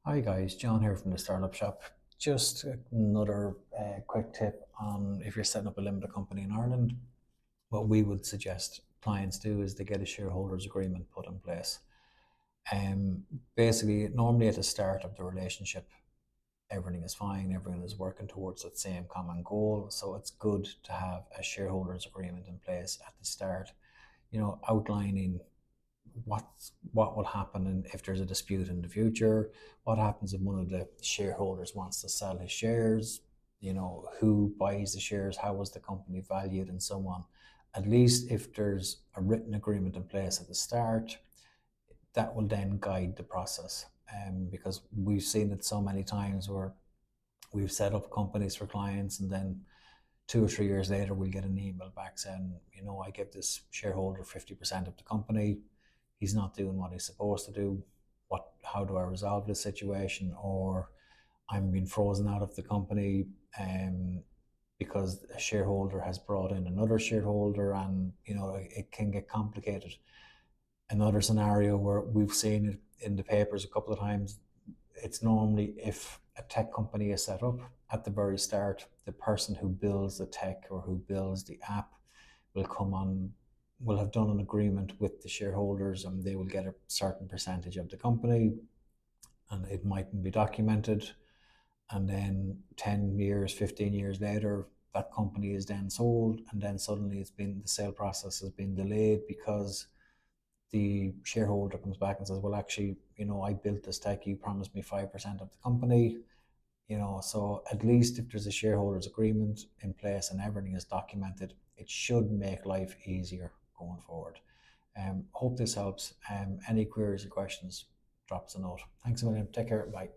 Hi guys, John here from the Startup Shop. Just another quick tip on if you're setting up a limited company in Ireland. What we would suggest clients do is they get a shareholders agreement put in place. Um, Basically, normally at the start of the relationship, everything is fine, everyone is working towards that same common goal. So it's good to have a shareholders agreement in place at the start, outlining what will happen if there's a dispute in the future. What happens if one of the shareholders wants to sell his shares? Who buys the shares? How was the company valued, and so on. At least if there's a written agreement in place at the start, that will then guide the process. Because we've seen it so many times where we've set up companies for clients, and then 2 or 3 years later we'll get an email back saying, I give this shareholder 50% of the company. He's not doing what he's supposed to do. How do I resolve this situation? Or I'm being frozen out of the company because a shareholder has brought in another shareholder, and it can get complicated. Another scenario where we've seen it in the papers a couple of times, it's normally if a tech company is set up at the very start, the person who builds the tech or who builds the app will have done an agreement with the shareholders, and they will get a certain percentage of the company, and it mightn't be documented. And then 10 years, 15 years later, that company is then sold, and then suddenly the sale process has been delayed because the shareholder comes back and says, well, actually, I built this tech, you promised me 5% of the company. So at least if there's a shareholders agreement in place and everything is documented, it should make life easier going forward. Hope this helps. Any queries or questions, drop us a note. Thanks a million. Take care. Bye.